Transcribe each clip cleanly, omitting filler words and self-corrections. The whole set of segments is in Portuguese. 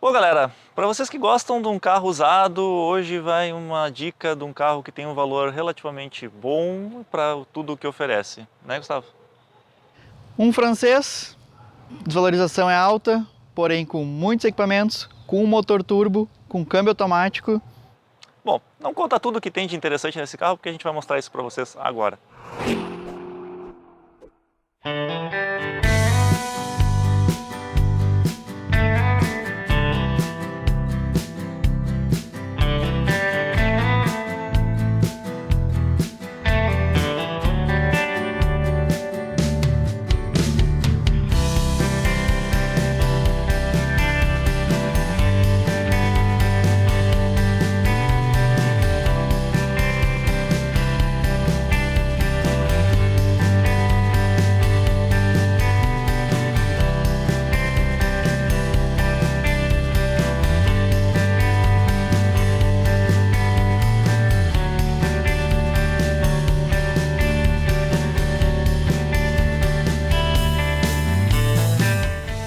Bom, galera, para vocês que gostam de um carro usado, hoje vai uma dica de um carro que tem um valor relativamente bom para tudo o que oferece, né, Gustavo? Um francês, desvalorização é alta, porém com muitos equipamentos, com um motor turbo, com câmbio automático. Bom, não conta tudo o que tem de interessante nesse carro, porque a gente vai mostrar isso para vocês agora.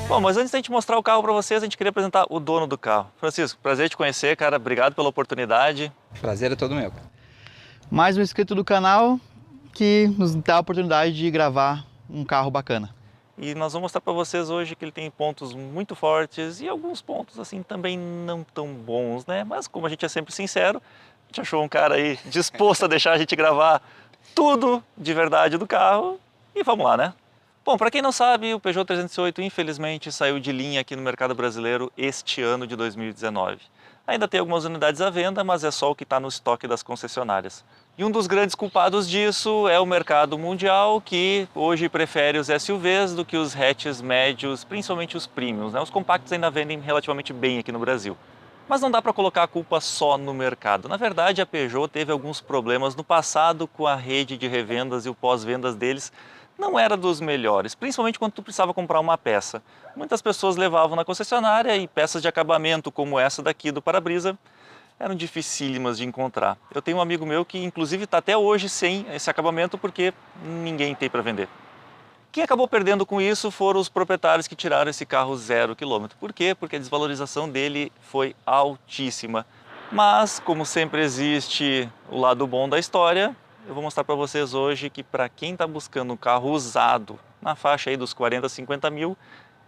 Bom, mas antes da gente mostrar o carro para vocês, a gente queria apresentar o dono do carro. Francisco, prazer te conhecer, cara, obrigado pela oportunidade. Prazer é todo meu. Mais um inscrito do canal que nos dá a oportunidade de gravar um carro bacana. E nós vamos mostrar para vocês hoje que ele tem pontos muito fortes e alguns pontos assim também não tão bons, né? Mas como a gente é sempre sincero, a gente achou um cara aí disposto a deixar a gente gravar tudo de verdade do carro e vamos lá, né? Bom, para quem não sabe, o Peugeot 308 infelizmente saiu de linha aqui no mercado brasileiro este ano de 2019. Ainda tem algumas unidades à venda, mas é só o que está no estoque das concessionárias. E um dos grandes culpados disso é o mercado mundial, que hoje prefere os SUVs do que os hatches médios, principalmente os premiums, né? Os compactos ainda vendem relativamente bem aqui no Brasil. Mas não dá para colocar a culpa só no mercado. Na verdade, a Peugeot teve alguns problemas no passado com a rede de revendas e o pós-vendas deles não era dos melhores, principalmente quando tu precisava comprar uma peça. Muitas pessoas levavam na concessionária e peças de acabamento como essa daqui do para-brisa eram dificílimas de encontrar. Eu tenho um amigo meu que inclusive está até hoje sem esse acabamento porque ninguém tem para vender. Quem acabou perdendo com isso foram os proprietários que tiraram esse carro 0 km. Por quê? Porque a desvalorização dele foi altíssima. Mas, como sempre existe o lado bom da história, eu vou mostrar para vocês hoje que para quem está buscando um carro usado na faixa aí dos 40, 50 mil,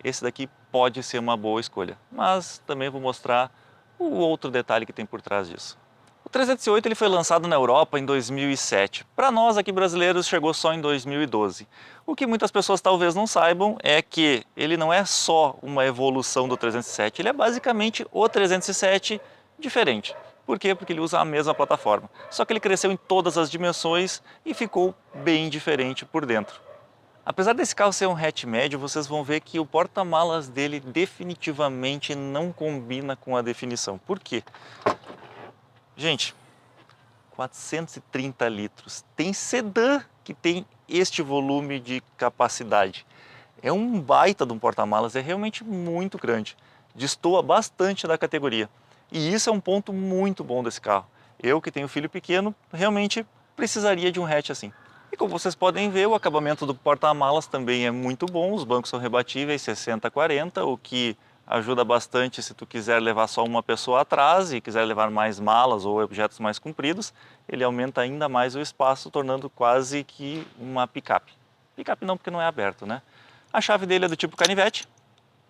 esse daqui pode ser uma boa escolha. Mas também vou mostrar o outro detalhe que tem por trás disso. O 308 ele foi lançado na Europa em 2007. Para nós aqui brasileiros chegou só em 2012. O que muitas pessoas talvez não saibam é que ele não é só uma evolução do 307, ele é basicamente o 307 diferente. Por quê? Porque ele usa a mesma plataforma. Só que ele cresceu em todas as dimensões e ficou bem diferente por dentro. Apesar desse carro ser um hatch médio, vocês vão ver que o porta-malas dele definitivamente não combina com a definição. Por quê? Gente, 430 litros. Tem sedã que tem este volume de capacidade. É um baita de um porta-malas, é realmente muito grande. Destoa bastante da categoria. E isso é um ponto muito bom desse carro. Eu que tenho filho pequeno, realmente precisaria de um hatch assim. E como vocês podem ver, o acabamento do porta-malas também é muito bom. Os bancos são rebatíveis 60/40, o que ajuda bastante se tu quiser levar só uma pessoa atrás e quiser levar mais malas ou objetos mais compridos. Ele aumenta ainda mais o espaço, tornando quase que uma picape. Picape não, porque não é aberto, né? A chave dele é do tipo canivete,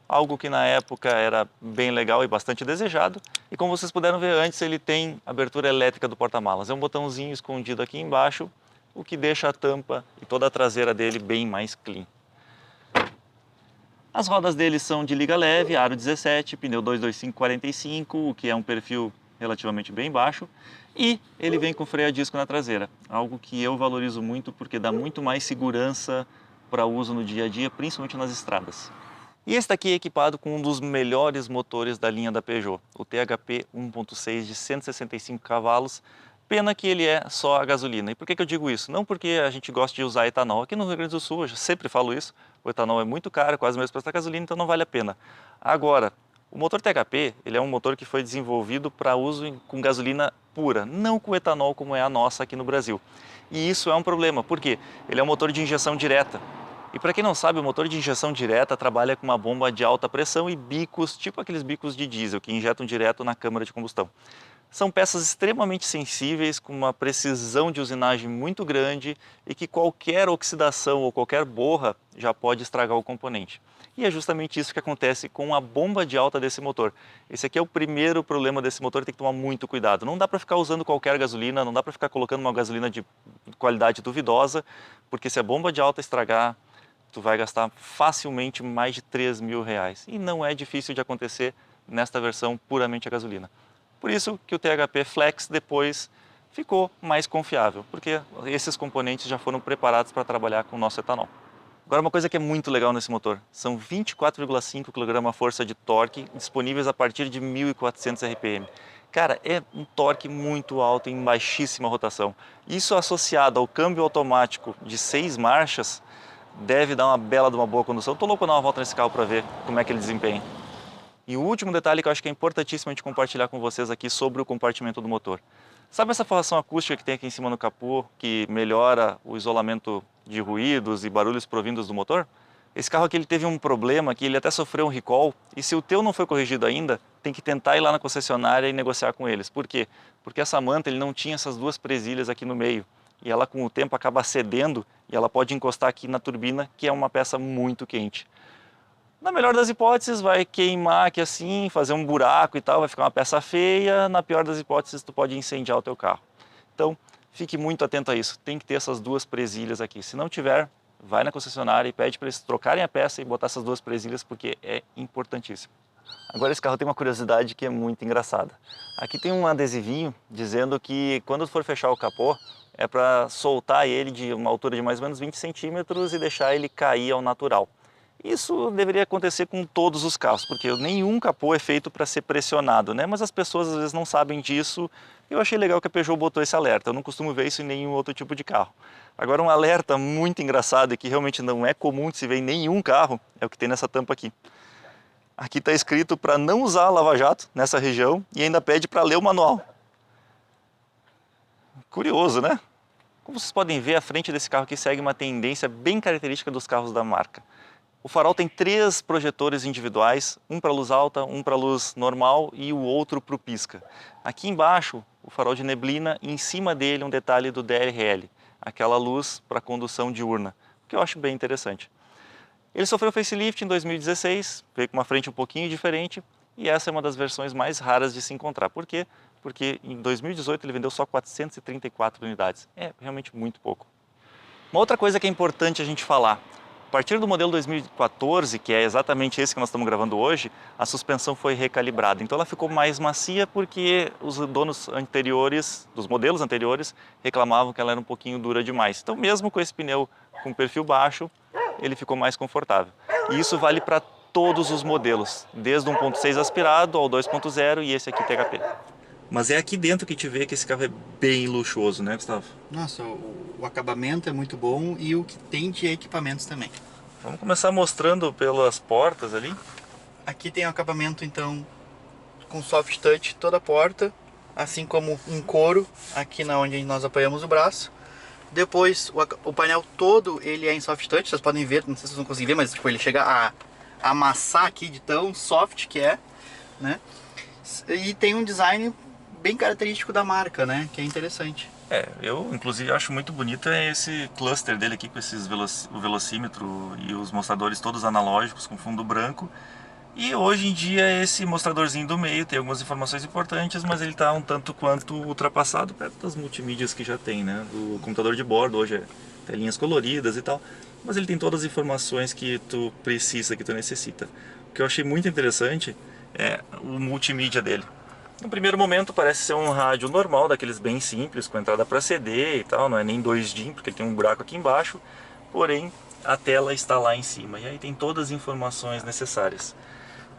algo que na época era bem legal e bastante desejado. E como vocês puderam ver antes, ele tem abertura elétrica do porta-malas. É um botãozinho escondido aqui embaixo, o que deixa a tampa e toda a traseira dele bem mais clean. As rodas dele são de liga leve, aro 17, pneu 225/45, o que é um perfil relativamente bem baixo. E ele vem com freio a disco na traseira, algo que eu valorizo muito porque dá muito mais segurança para uso no dia a dia, principalmente nas estradas. E esse daqui é equipado com um dos melhores motores da linha da Peugeot, o THP 1.6 de 165 cavalos. Pena que ele é só a gasolina. E por que eu digo isso? Não porque a gente gosta de usar etanol. Aqui no Rio Grande do Sul, eu sempre falo isso, o etanol é muito caro, quase o mesmo preço da gasolina, então não vale a pena. Agora, o motor THP, ele é um motor que foi desenvolvido para uso com gasolina pura, não com etanol como é a nossa aqui no Brasil. E isso é um problema, por quê? Ele é um motor de injeção direta. E para quem não sabe, o motor de injeção direta trabalha com uma bomba de alta pressão e bicos, tipo aqueles bicos de diesel, que injetam direto na câmara de combustão. São peças extremamente sensíveis, com uma precisão de usinagem muito grande e que qualquer oxidação ou qualquer borra já pode estragar o componente. E é justamente isso que acontece com a bomba de alta desse motor. Esse aqui é o primeiro problema desse motor, tem que tomar muito cuidado. Não dá para ficar usando qualquer gasolina, não dá para ficar colocando uma gasolina de qualidade duvidosa, porque se a bomba de alta estragar, tu vai gastar facilmente mais de R$ 3.000. E não é difícil de acontecer nesta versão puramente a gasolina. Por isso que o THP Flex depois ficou mais confiável, porque esses componentes já foram preparados para trabalhar com o nosso etanol. Agora, uma coisa que é muito legal nesse motor, são 24,5 kgf de torque disponíveis a partir de 1.400 RPM. Cara, é um torque muito alto em baixíssima rotação. Isso associado ao câmbio automático de 6 marchas, deve dar uma bela de uma boa condução. Estou louco para dar uma volta nesse carro para ver como é que ele desempenha. E o último detalhe que eu acho que é importantíssimo a gente compartilhar com vocês aqui sobre o compartimento do motor. Sabe essa forração acústica que tem aqui em cima no capô, que melhora o isolamento de ruídos e barulhos provindos do motor? Esse carro aqui ele teve um problema que ele até sofreu um recall, e se o teu não foi corrigido ainda, tem que tentar ir lá na concessionária e negociar com eles. Por quê? Porque essa manta ele não tinha essas duas presilhas aqui no meio, e ela com o tempo acaba cedendo e ela pode encostar aqui na turbina, que é uma peça muito quente. Na melhor das hipóteses, vai queimar aqui assim, fazer um buraco e tal, vai ficar uma peça feia. Na pior das hipóteses, tu pode incendiar o teu carro. Então, fique muito atento a isso. Tem que ter essas duas presilhas aqui. Se não tiver, vai na concessionária e pede para eles trocarem a peça e botar essas duas presilhas, porque é importantíssimo. Agora esse carro tem uma curiosidade que é muito engraçada. Aqui tem um adesivinho dizendo que quando for fechar o capô, é para soltar ele de uma altura de mais ou menos 20 centímetros e deixar ele cair ao natural. Isso deveria acontecer com todos os carros, porque nenhum capô é feito para ser pressionado, né? Mas as pessoas às vezes não sabem disso. Eu achei legal que a Peugeot botou esse alerta, eu não costumo ver isso em nenhum outro tipo de carro. Agora um alerta muito engraçado e que realmente não é comum de se ver em nenhum carro, é o que tem nessa tampa aqui. Aqui está escrito para não usar lava-jato nessa região e ainda pede para ler o manual. Curioso, né? Como vocês podem ver, a frente desse carro aqui segue uma tendência bem característica dos carros da marca. O farol tem 3 projetores individuais, um para luz alta, um para luz normal e o outro para o pisca. Aqui embaixo, o farol de neblina e em cima dele um detalhe do DRL, aquela luz para condução diurna, que eu acho bem interessante. Ele sofreu facelift em 2016, veio com uma frente um pouquinho diferente e essa é uma das versões mais raras de se encontrar. Por quê? Porque em 2018 ele vendeu só 434 unidades. É realmente muito pouco. Uma outra coisa que é importante a gente falar. A partir do modelo 2014, que é exatamente esse que nós estamos gravando hoje, a suspensão foi recalibrada. Então ela ficou mais macia porque os donos anteriores, dos modelos anteriores, reclamavam que ela era um pouquinho dura demais. Então mesmo com esse pneu com perfil baixo, ele ficou mais confortável. E isso vale para todos os modelos, desde o 1.6 aspirado ao 2.0 e esse aqui THP. Mas é aqui dentro que te vê que esse carro é bem luxuoso, né, Gustavo? Nossa, o acabamento é muito bom e o que tem de equipamentos também. Vamos começar mostrando pelas portas ali. Aqui tem o acabamento então com soft touch toda a porta, assim como um couro aqui na onde nós apoiamos o braço. Depois o painel todo ele é em soft touch, vocês podem ver, não sei se vocês vão conseguir ver, mas tipo, ele chega a amassar aqui de tão soft que é, né? E tem um design bem característico da marca, né? Que é interessante. Eu inclusive acho muito bonito esse cluster dele aqui com esses o velocímetro e os mostradores todos analógicos com fundo branco. E hoje em dia esse mostradorzinho do meio tem algumas informações importantes, mas ele está um tanto quanto ultrapassado perto das multimídias que já tem, né? O computador de bordo hoje é telinhas coloridas e tal, mas ele tem todas as informações que tu precisa, que tu necessita. O que eu achei muito interessante é o multimídia dele. No primeiro momento parece ser um rádio normal, daqueles bem simples, com entrada para CD e tal, não é nem 2 DIN, porque ele tem um buraco aqui embaixo, porém a tela está lá em cima, e aí tem todas as informações necessárias,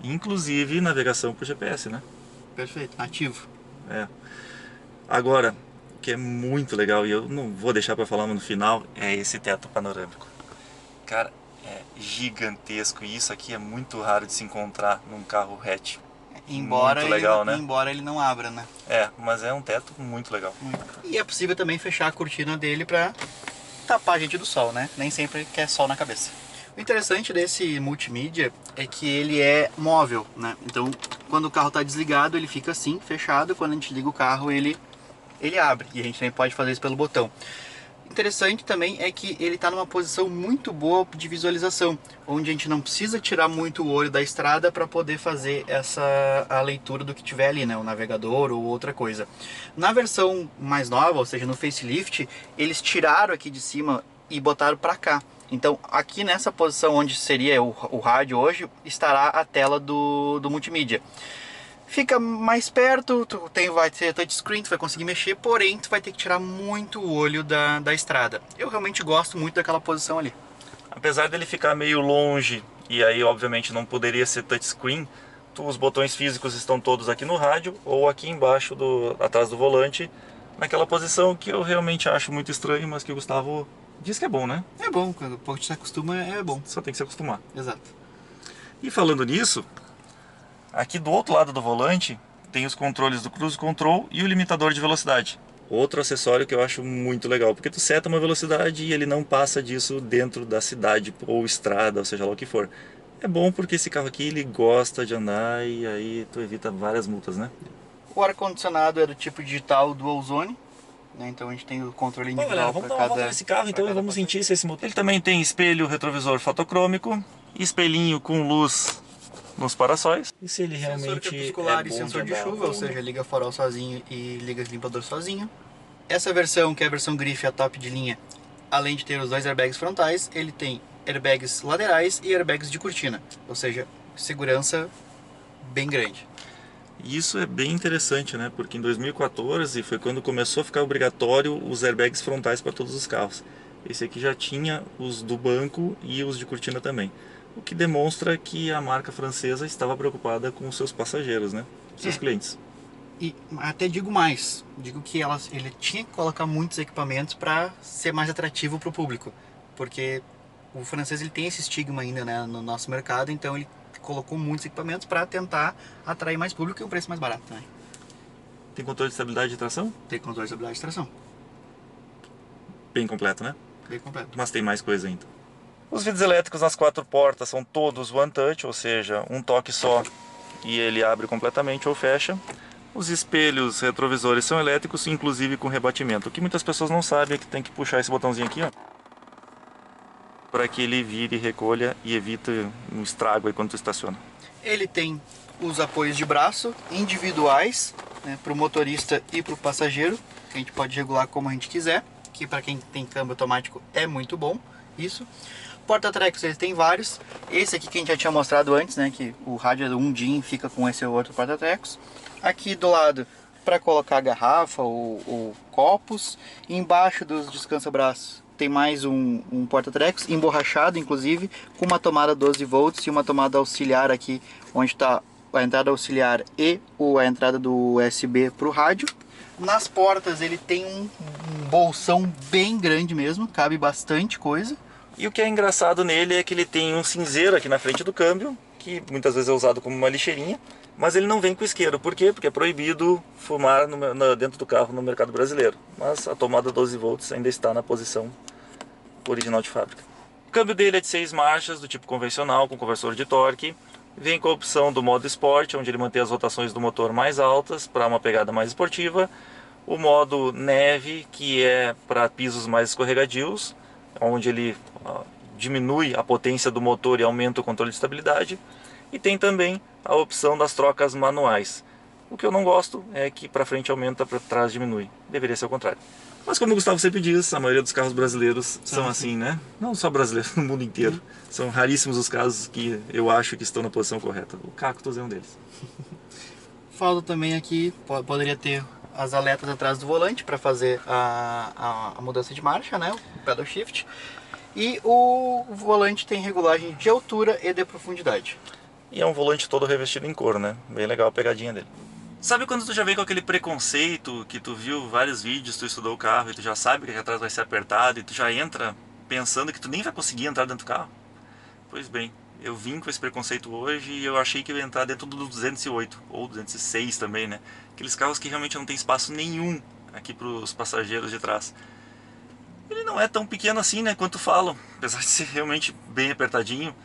inclusive navegação por GPS, né? Perfeito, ativo. Agora, o que é muito legal, e eu não vou deixar para falar no final, é esse teto panorâmico. Cara, é gigantesco, e isso aqui é muito raro de se encontrar num carro hatch. Embora muito legal, né? Embora ele não abra, né? Mas é um teto muito legal. E é possível também fechar a cortina dele pra tapar a gente do sol, né? Nem sempre quer sol na cabeça. O interessante desse multimídia é que ele é móvel, né? Então, quando o carro está desligado, ele fica assim, fechado. Quando a gente liga o carro, ele abre. E a gente também pode fazer isso pelo botão. Interessante também é que ele está numa posição muito boa de visualização, onde a gente não precisa tirar muito o olho da estrada para poder fazer a leitura do que tiver ali, né? O navegador ou outra coisa. Na versão mais nova, ou seja, no facelift, eles tiraram aqui de cima e botaram para cá. Então aqui nessa posição onde seria o rádio hoje, estará a tela do multimídia. Fica mais perto, vai ter touchscreen, tu vai conseguir mexer, porém tu vai ter que tirar muito o olho da estrada. Eu realmente gosto muito daquela posição ali. Apesar dele ficar meio longe, e aí obviamente não poderia ser touchscreen, os botões físicos estão todos aqui no rádio ou aqui embaixo, atrás do volante, naquela posição que eu realmente acho muito estranho, mas que o Gustavo diz que é bom, né? É bom, quando o pouco se acostuma é bom. Só tem que se acostumar. Exato. E falando nisso, aqui do outro lado do volante tem os controles do Cruise Control e o limitador de velocidade. Outro acessório que eu acho muito legal, porque tu seta uma velocidade e ele não passa disso dentro da cidade ou estrada, ou seja lá o que for. É bom porque esse carro aqui ele gosta de andar e aí tu evita várias multas, né? O ar-condicionado é do tipo digital Dual Zone, né? Então a gente tem o controle individual Vamos para dar uma volta cada... nesse carro então e vamos sentir se esse motor... Ele também tem espelho retrovisor fotocrômico, espelhinho com luz nos para-sóis. E se ele realmente Sensor crepuscular é e bom sensor de andar, chuva, ou seja, liga farol sozinho e liga limpador sozinho. Essa versão, que é a versão grife, a top de linha, além de ter os 2 airbags frontais, ele tem airbags laterais e airbags de cortina, ou seja, segurança bem grande. E isso é bem interessante, né? Porque em 2014 foi quando começou a ficar obrigatório os airbags frontais para todos os carros. Esse aqui já tinha os do banco e os de cortina também. O que demonstra que a marca francesa estava preocupada com os seus passageiros, né? Seus clientes. E até digo mais, digo que ele tinha que colocar muitos equipamentos para ser mais atrativo para o público, porque o francês ele tem esse estigma ainda, né, no nosso mercado, então ele colocou muitos equipamentos para tentar atrair mais público e um preço mais barato também. Tem controle de estabilidade de tração? Tem controle de estabilidade de tração. Bem completo, né? Bem completo. Mas tem mais coisa ainda. Os vidros elétricos nas 4 portas são todos one touch, ou seja, um toque só e ele abre completamente ou fecha. Os espelhos retrovisores são elétricos, inclusive com rebatimento. O que muitas pessoas não sabem é que tem que puxar esse botãozinho aqui, ó, para que ele vire e recolha e evite um estrago aí quando tu estaciona. Ele tem os apoios de braço individuais, né, para o motorista e para o passageiro, que a gente pode regular como a gente quiser, que para quem tem câmbio automático é muito bom isso. Porta-trecos ele tem vários. Esse aqui que a gente já tinha mostrado antes, né, que o rádio é um DIN, fica com esse outro porta-trecos. Aqui do lado para colocar garrafa ou copos. Embaixo dos descansa-braços tem mais um porta-trecos emborrachado, inclusive, com uma tomada 12 volts e uma tomada auxiliar aqui, onde está a entrada auxiliar e a entrada do USB para o rádio. Nas portas ele tem um bolsão bem grande mesmo, cabe bastante coisa. E o que é engraçado nele é que ele tem um cinzeiro aqui na frente do câmbio, que muitas vezes é usado como uma lixeirinha, mas ele não vem com isqueiro. Por quê? Porque é proibido fumar dentro do carro no mercado brasileiro. Mas a tomada 12 volts ainda está na posição original de fábrica. O câmbio dele é de 6 marchas, do tipo convencional, com conversor de torque. Vem com a opção do modo Sport, onde ele mantém as rotações do motor mais altas, para uma pegada mais esportiva. O modo Neve, que é para pisos mais escorregadios, onde ele diminui a potência do motor e aumenta o controle de estabilidade. E tem também a opção das trocas manuais. O que eu não gosto é que para frente aumenta, para trás diminui. Deveria ser o contrário. Mas como o Gustavo sempre diz, a maioria dos carros brasileiros são assim, né? Não só brasileiros, no mundo inteiro. São raríssimos os casos que eu acho que estão na posição correta. O Cactus é um deles. Falta também aqui, poderia ter as aletas atrás do volante para fazer a mudança de marcha, né? O pedal shift. E o volante tem regulagem de altura e de profundidade. E é um volante todo revestido em couro, né? Bem legal a pegadinha dele. Sabe quando tu já veio com aquele preconceito que tu viu vários vídeos, tu estudou o carro e tu já sabe que aqui atrás vai ser apertado e tu já entra pensando que tu nem vai conseguir entrar dentro do carro? Pois bem, eu vim com esse preconceito hoje e eu achei que eu ia entrar dentro do 208 ou 206 também, né? Aqueles carros que realmente não tem espaço nenhum aqui para os passageiros de trás. Ele não é tão pequeno assim, né, quanto falam. Apesar de ser realmente bem apertadinho,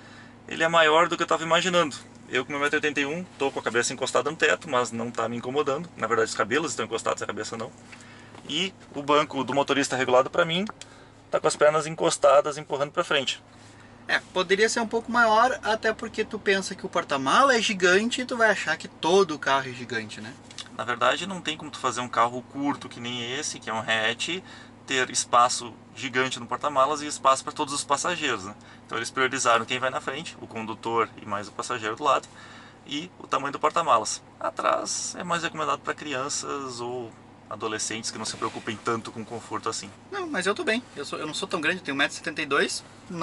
ele é maior do que eu estava imaginando. Eu com 1,81 m, tô com a cabeça encostada no teto, mas não está me incomodando. Na verdade, os cabelos estão encostados, a cabeça não. E o banco do motorista regulado para mim tá com as pernas encostadas, empurrando para frente. Poderia ser um pouco maior, até porque tu pensa que o porta-mala é gigante e tu vai achar que todo o carro é gigante, né? Na verdade, não tem como tu fazer um carro curto que nem esse, que é um hatch, ter espaço gigante no porta-malas e espaço para todos os passageiros, né? Então eles priorizaram quem vai na frente, o condutor e mais o passageiro do lado, e o tamanho do porta-malas. Atrás é mais recomendado para crianças ou adolescentes que não se preocupem tanto com conforto assim. Não, mas eu tô bem. Eu não sou tão grande, eu tenho 1,72 m,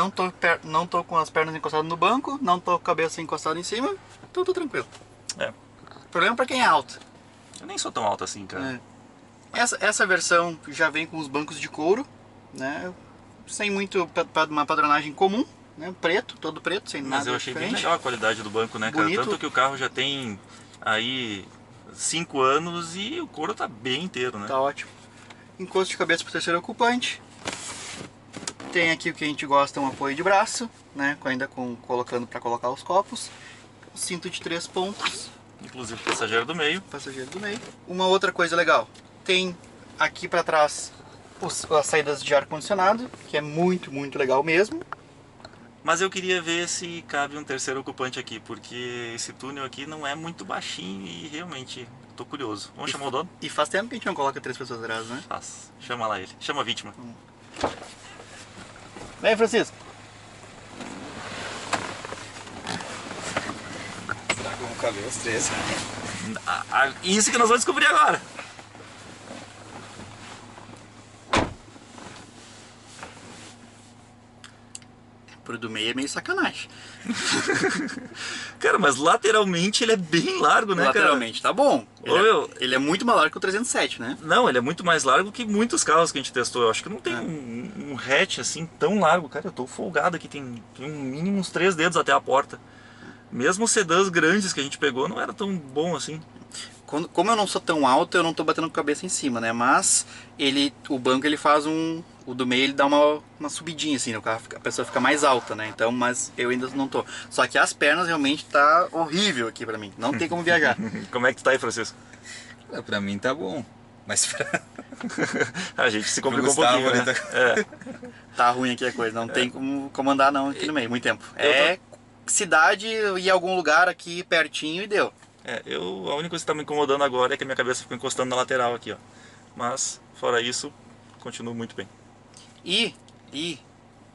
não tô com as pernas encostadas no banco, não tô com a cabeça encostada em cima, então tô tranquilo. O problema é pra quem é alto. Eu nem sou tão alto assim, cara. Essa versão já vem com os bancos de couro, né? Sem muito uma padronagem comum, né? Preto, todo preto, sem nada. Mas eu achei diferente. bem legal a qualidade do banco, né, cara? Bonito. Tanto que o carro já tem aí 5 anos e o couro tá bem inteiro, né? Tá ótimo. Encosto de cabeça pro terceiro ocupante. Tem aqui o que a gente gosta, um apoio de braço, né? Ainda colocando para colocar os copos. Cinto de 3 pontos. Inclusive o passageiro do meio. Passageiro do meio. Uma outra coisa legal, tem aqui para trás as saídas de ar condicionado, que é muito, muito legal mesmo. Mas eu queria ver se cabe um terceiro ocupante aqui, porque esse túnel aqui não é muito baixinho e realmente tô curioso. Vamos chamar o dono? E faz tempo que a gente não coloca 3 pessoas atrás, né? Faz. Chama lá ele. Chama a vítima. Vem, Francisco. Será que vão caber os 3? Isso que nós vamos descobrir agora. Pro do meio é meio sacanagem. Cara, mas lateralmente ele é bem largo, né, Lateralmente tá bom. Ô, Ele é muito maior que o 307, né? Não, ele é muito mais largo que muitos carros que a gente testou. Eu acho que não tem um hatch assim tão largo. Cara, eu tô folgado aqui. Tem um mínimo uns 3 dedos até a porta. Mesmo os sedãs grandes que a gente pegou não era tão bom assim. Como eu não sou tão alto, eu não tô batendo com a cabeça em cima, né? Mas o banco ele faz o do meio ele dá uma subidinha assim, no carro, a pessoa fica mais alta, né? Então, mas eu ainda não tô. Só que as pernas realmente tá horrível aqui pra mim. Não tem como viajar. Como é que tu tá aí, Francisco? Pra mim tá bom. Mas pra... A gente se complicou um Gustavo, pouquinho, né? Tá ruim aqui a coisa, não tem como andar não aqui no meio, muito tempo. Cidade e algum lugar aqui pertinho e deu. A única coisa que tá me incomodando agora é que a minha cabeça ficou encostando na lateral aqui, ó. Mas, fora isso, continuo muito bem. E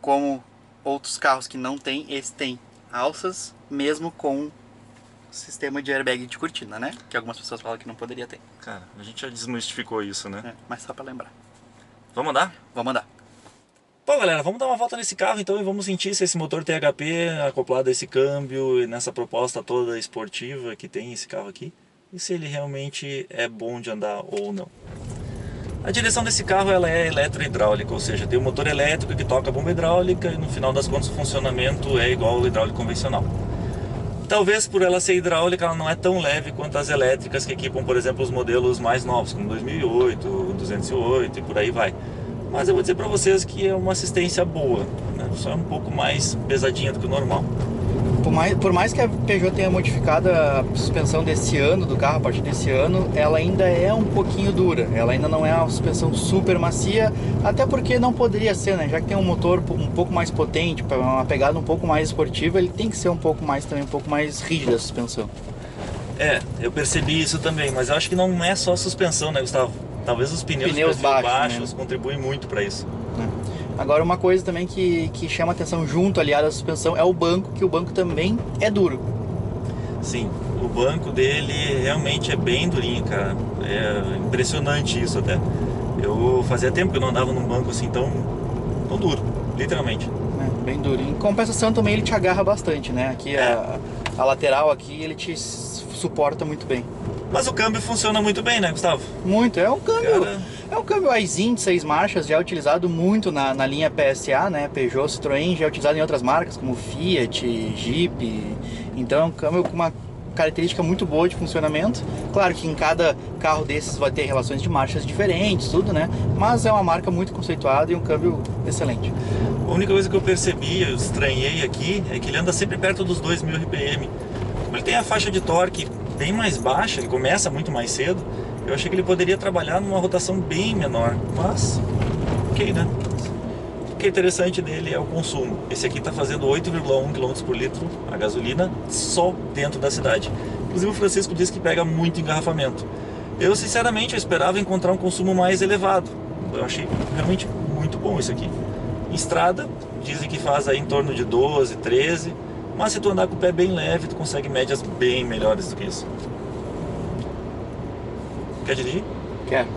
como outros carros que não tem, esse tem alças, mesmo com sistema de airbag de cortina, né? Que algumas pessoas falam que não poderia ter. Cara, a gente já desmistificou isso, né? Mas só pra lembrar. Vamos andar? Vamos andar. Bom, galera, vamos dar uma volta nesse carro então e vamos sentir se esse motor THP acoplado a esse câmbio e nessa proposta toda esportiva que tem esse carro aqui e se ele realmente é bom de andar ou não. A direção desse carro ela é eletrohidráulica, ou seja, tem um motor elétrico que toca a bomba hidráulica e no final das contas o funcionamento é igual ao hidráulico convencional. Talvez por ela ser hidráulica ela não é tão leve quanto as elétricas que equipam, por exemplo, os modelos mais novos, como 2008, 208 e por aí vai. Mas eu vou dizer para vocês que é uma assistência boa, né? Só é um pouco mais pesadinha do que o normal. Por mais que a Peugeot tenha modificado a suspensão desse ano, do carro a partir desse ano, ela ainda é um pouquinho dura. Ela ainda não é uma suspensão super macia, até porque não poderia ser, né? Já que tem um motor um pouco mais potente, uma pegada um pouco mais esportiva, ele tem que ser um pouco mais rígida a suspensão. Eu percebi isso também, mas eu acho que não é só a suspensão, né, Gustavo? Talvez os pneus baixos né? Contribuem muito para isso. Agora uma coisa também que chama atenção junto, aliado à suspensão, é o banco, que o banco também é duro. Sim, o banco dele realmente é bem durinho, cara. É impressionante isso até. Eu fazia tempo que eu não andava num banco assim tão duro, literalmente. Bem duro. Em compensação também ele te agarra bastante, né? Aqui a lateral aqui ele te suporta muito bem. Mas o câmbio funciona muito bem, né, Gustavo? Muito, é um câmbio Aisin de 6 marchas, já é utilizado muito na linha PSA, né? Peugeot, Citroën, já é utilizado em outras marcas como Fiat, Jeep. Então é um câmbio com uma característica muito boa de funcionamento. Claro que em cada carro desses vai ter relações de marchas diferentes, tudo, né? Mas é uma marca muito conceituada e um câmbio excelente. A única coisa que eu percebi, eu estranhei aqui, é que ele anda sempre perto dos 2.000 RPM. Como ele tem a faixa de torque bem mais baixa, ele começa muito mais cedo, eu achei que ele poderia trabalhar numa rotação bem menor, mas ok, né? O que é interessante dele é o consumo. Esse aqui está fazendo 8,1 km por litro a gasolina só dentro da cidade. Inclusive o Francisco disse que pega muito engarrafamento. Eu sinceramente eu esperava encontrar um consumo mais elevado. Eu achei realmente muito bom isso aqui. Em estrada, dizem que faz aí em torno de 12, 13, mas se tu andar com o pé bem leve, tu consegue médias bem melhores do que isso. Quer dirigir? Quero.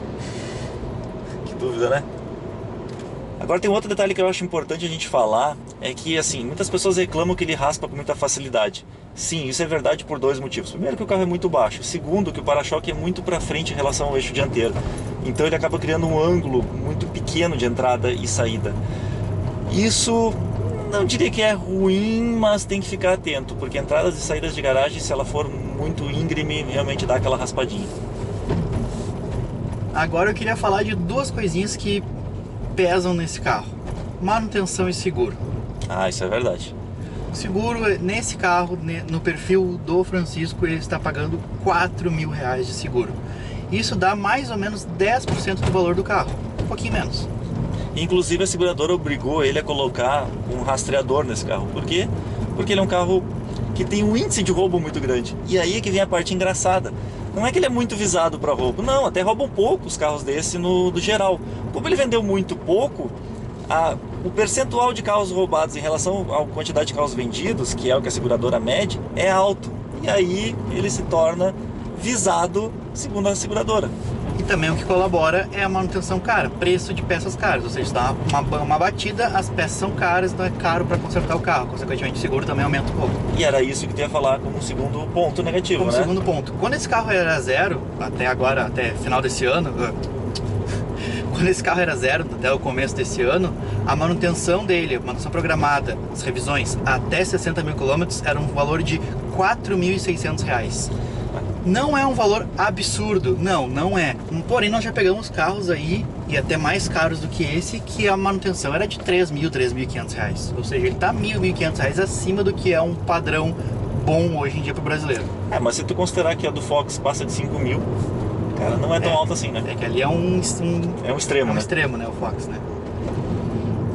Que dúvida, né? Agora tem um outro detalhe que eu acho importante a gente falar, é que assim, muitas pessoas reclamam que ele raspa com muita facilidade. Sim, isso é verdade por dois motivos. Primeiro que o carro é muito baixo, segundo que o para-choque é muito para frente em relação ao eixo dianteiro. Então ele acaba criando um ângulo muito pequeno de entrada e saída. Isso não diria que é ruim, mas tem que ficar atento, porque entradas e saídas de garagem, se ela for muito íngreme, realmente dá aquela raspadinha. Agora eu queria falar de duas coisinhas que pesam nesse carro: manutenção e seguro. Ah, isso é verdade. Seguro, nesse carro, no perfil do Francisco, ele está pagando R$4.000 de seguro. Isso dá mais ou menos 10% do valor do carro, um pouquinho menos. Inclusive a seguradora obrigou ele a colocar um rastreador nesse carro. Por quê? Porque ele é um carro que tem um índice de roubo muito grande. E aí é que vem a parte engraçada. Não é que ele é muito visado para roubo, não, até roubam pouco os carros desse no geral. Como ele vendeu muito pouco, o percentual de carros roubados em relação à quantidade de carros vendidos, que é o que a seguradora mede, é alto. E aí ele se torna visado segundo a seguradora. E também o que colabora é a manutenção cara, preço de peças caras. Ou seja, dá uma batida, as peças são caras, então é caro para consertar o carro. Consequentemente, o seguro também aumenta um pouco. E era isso que tu ia falar como um segundo ponto negativo, Como né? segundo ponto, quando esse carro era zero, até agora, até final desse ano, quando esse carro era zero, até o começo desse ano, a manutenção dele, a manutenção programada, as revisões até 60 mil quilômetros, era um valor de R$4.600. Não é um valor absurdo, não é. Porém, nós já pegamos carros aí, e até mais caros do que esse, que a manutenção era de R$3.000, R$3.500. Ou seja, ele está R$1.000, R$1.500 acima do que é um padrão bom hoje em dia para o brasileiro. Mas se tu considerar que a do Fox passa de 5.000, cara, não é tão alta assim, né? É que ali é um extremo, né? extremo, né, o Fox, né?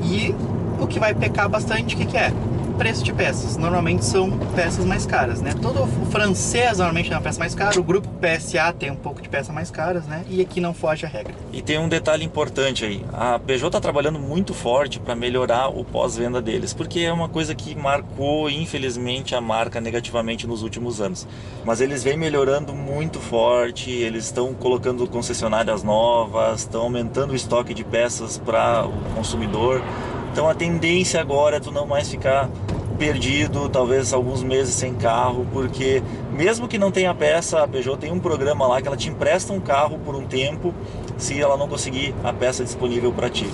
E o que vai pecar bastante, o que é? Preço de peças. Normalmente são peças mais caras, né? Todo o francês normalmente é uma peça mais cara, o grupo PSA tem um pouco de peças mais caras, né? E aqui não foge a regra. E tem um detalhe importante aí, a Peugeot está trabalhando muito forte para melhorar o pós-venda deles, porque é uma coisa que marcou, infelizmente, a marca negativamente nos últimos anos. Mas eles vêm melhorando muito forte, eles estão colocando concessionárias novas, estão aumentando o estoque de peças para o consumidor. Então a tendência agora é tu não mais ficar perdido, talvez alguns meses sem carro, porque mesmo que não tenha peça, a Peugeot tem um programa lá que ela te empresta um carro por um tempo, se ela não conseguir a peça disponível para ti.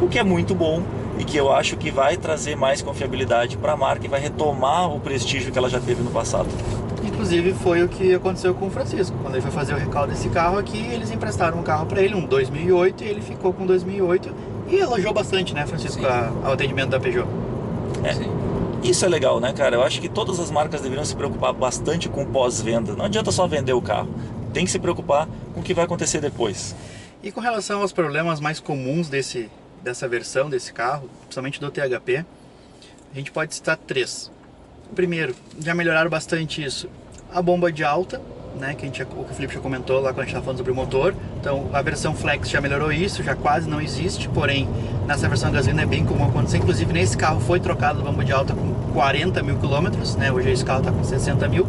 O que é muito bom e que eu acho que vai trazer mais confiabilidade para a marca e vai retomar o prestígio que ela já teve no passado. Inclusive foi o que aconteceu com o Francisco. Quando ele foi fazer o recall desse carro aqui, eles emprestaram um carro para ele, um 2008, e ele ficou com 2008 e elogiou bastante, né, Francisco, o atendimento da Peugeot. Sim. Isso é legal, né, cara? Eu acho que todas as marcas deveriam se preocupar bastante com o pós-venda. Não adianta só vender o carro, tem que se preocupar com o que vai acontecer depois. E com relação aos problemas mais comuns dessa versão desse carro, principalmente do THP, a gente pode citar três. Primeiro, já melhoraram bastante isso. A bomba de alta, né, que o Felipe já comentou lá quando a gente estava falando sobre o motor. Então a versão Flex já melhorou isso, já quase não existe, porém nessa versão gasolina é bem comum acontecer. Inclusive nesse carro foi trocado a bomba de alta com 40 mil quilômetros, né, hoje esse carro está com 60 mil.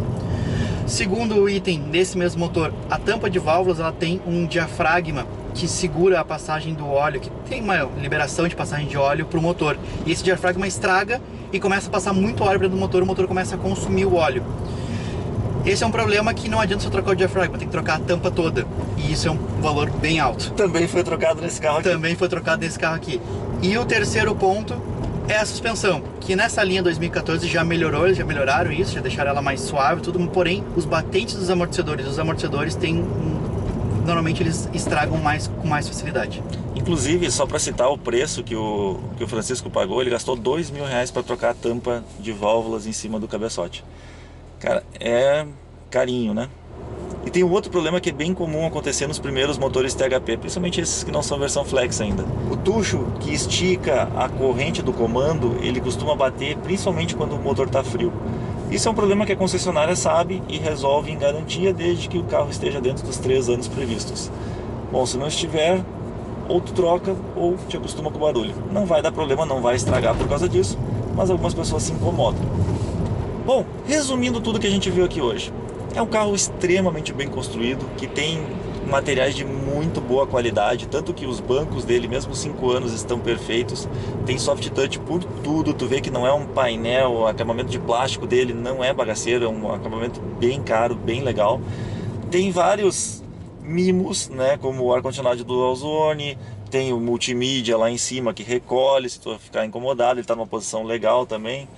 Segundo item desse mesmo motor, a tampa de válvulas ela tem um diafragma que segura a passagem do óleo, que tem uma liberação de passagem de óleo para o motor. E esse diafragma estraga e começa a passar muito óleo para dentro do motor, o motor começa a consumir o óleo. Esse é um problema que não adianta só trocar o diafragma, tem que trocar a tampa toda. E isso é um valor bem alto. Também foi trocado nesse carro aqui. Também foi trocado nesse carro aqui. E o terceiro ponto é a suspensão, que nessa linha 2014 já melhorou, eles já melhoraram isso, já deixaram ela mais suave, tudo, porém os batentes dos amortecedores, os amortecedores normalmente eles estragam com mais facilidade. Inclusive, só para citar o preço que o Francisco pagou, ele gastou R$2.000 para trocar a tampa de válvulas em cima do cabeçote. Cara, é carinho, né? E tem um outro problema que é bem comum acontecer nos primeiros motores THP, principalmente esses que não são versão flex ainda. O tucho que estica a corrente do comando, ele costuma bater principalmente quando o motor está frio. Isso é um problema que a concessionária sabe e resolve em garantia desde que o carro esteja dentro dos 3 anos previstos. Bom, se não estiver, ou tu troca ou te acostuma com o barulho. Não vai dar problema, não vai estragar por causa disso, mas algumas pessoas se incomodam. Bom, resumindo tudo que a gente viu aqui hoje. É um carro extremamente bem construído, que tem materiais de muito boa qualidade, tanto que os bancos dele, mesmo 5 anos, estão perfeitos. Tem soft touch por tudo, tu vê que não é um painel, o acabamento de plástico dele não é bagaceiro, é um acabamento bem caro, bem legal. Tem vários mimos, né, como o ar-condicionado dual zone, tem o multimídia lá em cima que recolhe se tu ficar incomodado, ele está numa posição legal também.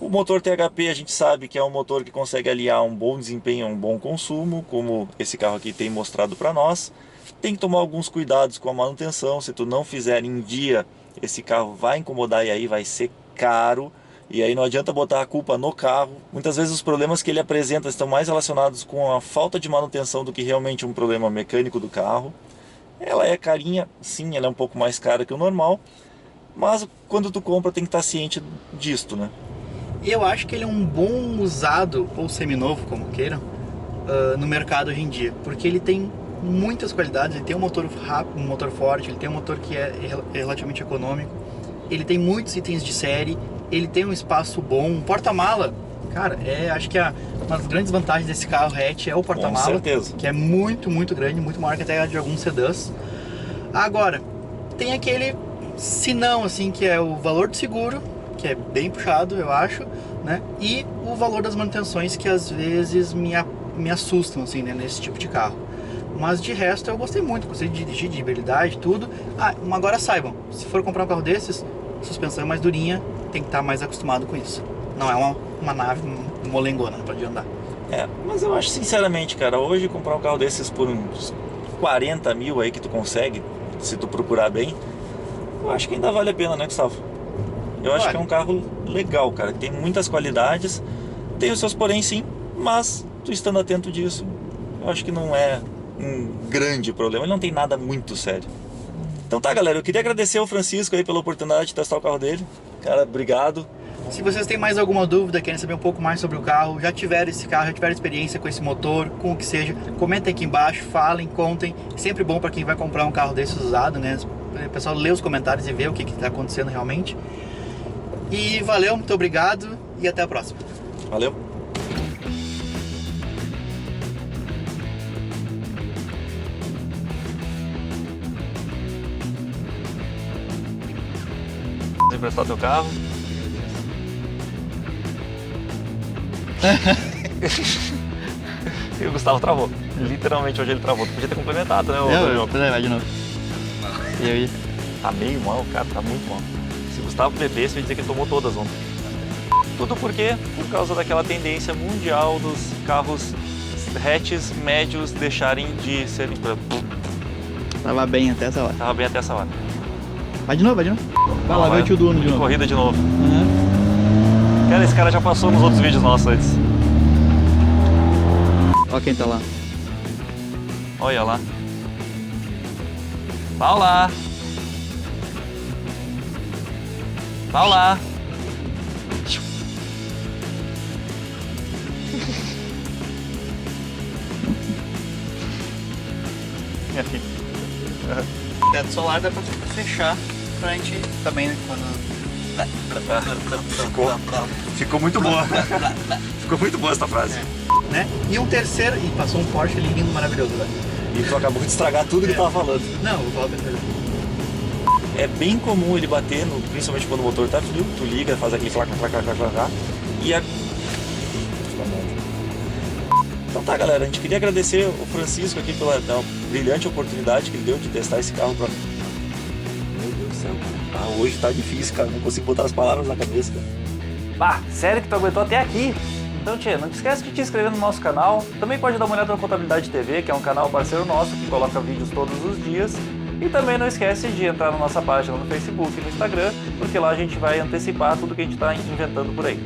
O motor THP a gente sabe que é um motor que consegue aliar um bom desempenho a um bom consumo, como esse carro aqui tem mostrado para nós. Tem que tomar alguns cuidados com a manutenção, se tu não fizer em dia, esse carro vai incomodar e aí vai ser caro. E aí não adianta botar a culpa no carro. Muitas vezes os problemas que ele apresenta estão mais relacionados com a falta de manutenção do que realmente um problema mecânico do carro. Ela é carinha, sim, ela é um pouco mais cara que o normal, mas quando tu compra tem que estar ciente disto, né? Eu acho que ele é um bom usado, ou seminovo, como queiram, no mercado hoje em dia, porque ele tem muitas qualidades, ele tem um motor rápido, um motor forte, ele tem um motor que é relativamente econômico, ele tem muitos itens de série, ele tem um espaço bom, um porta-mala. Cara, acho que uma das grandes vantagens desse carro hatch é o porta-mala, que é muito, muito grande, muito maior que até de alguns sedãs. Agora, tem aquele senão, assim, que é o valor do seguro, que é bem puxado, eu acho, né? E o valor das manutenções, que às vezes me assustam, assim, né, nesse tipo de carro. Mas de resto eu gostei muito, gostei de dirigir, de habilidade, tudo. Agora saibam, se for comprar um carro desses, suspensão é mais durinha, tem que estar mais acostumado com isso. Não é uma nave molengona pra de andar. Mas eu acho sinceramente, cara, hoje comprar um carro desses por uns 40 mil aí que tu consegue, se tu procurar bem, eu acho que ainda vale a pena, né, Gustavo? Eu acho que é um carro legal, cara, que tem muitas qualidades, tem os seus porém sim, mas tu estando atento disso, eu acho que não é um grande problema, ele não tem nada muito sério. Então tá, galera, eu queria agradecer ao Francisco aí pela oportunidade de testar o carro dele. Cara, obrigado. Se vocês têm mais alguma dúvida, querem saber um pouco mais sobre o carro, já tiveram esse carro, já tiveram experiência com esse motor, com o que seja, comentem aqui embaixo, falem, contem. Sempre bom para quem vai comprar um carro desses usado, né? O pessoal lê os comentários e vê o que está acontecendo realmente. E valeu, muito obrigado e até a próxima. Valeu. Vou emprestar teu carro. E o Gustavo travou. Literalmente hoje ele travou. Tu podia ter complementado, né? Vai de novo. E aí? Tá meio mal, cara, tá muito mal. Se o Gustavo bebesse, eu ia dizer que ele tomou todas ontem. Tudo por causa daquela tendência mundial dos carros hatches médios deixarem de serem... Tava bem até essa hora. Tava bem até essa hora. Vai de novo, vai de novo. Vai lá, ver o tio do Uno de novo. Corrida de novo. Uhum. Cara, esse cara já passou nos outros vídeos nossos antes. Ó quem tá lá. Olha lá. Paula! Paula! O teto solar dá pra fechar pra gente também, né? Ficou muito boa. Ficou muito boa essa frase. Né? E um terceiro... E passou um Porsche ali lindo, maravilhoso, velho. E tu acabou de estragar tudo que tava falando. Não, vou falar terceiro. É bem comum ele bater, principalmente quando o motor tá frio, tu liga, faz aquele clac, clac, clac, clac, clac, e a... Então tá, galera, a gente queria agradecer o Francisco aqui pela brilhante oportunidade que ele deu de testar esse carro pra... Meu Deus do céu, cara. hoje tá difícil, cara. Não consigo botar as palavras na cabeça, cara. Bah, sério que tu aguentou até aqui? Então, tia, não te esquece de te inscrever no nosso canal. Também pode dar uma olhada no Contabilidade TV, que é um canal parceiro nosso, que coloca vídeos todos os dias. E também não esquece de entrar na nossa página no Facebook e no Instagram, porque lá a gente vai antecipar tudo que a gente está inventando por aí.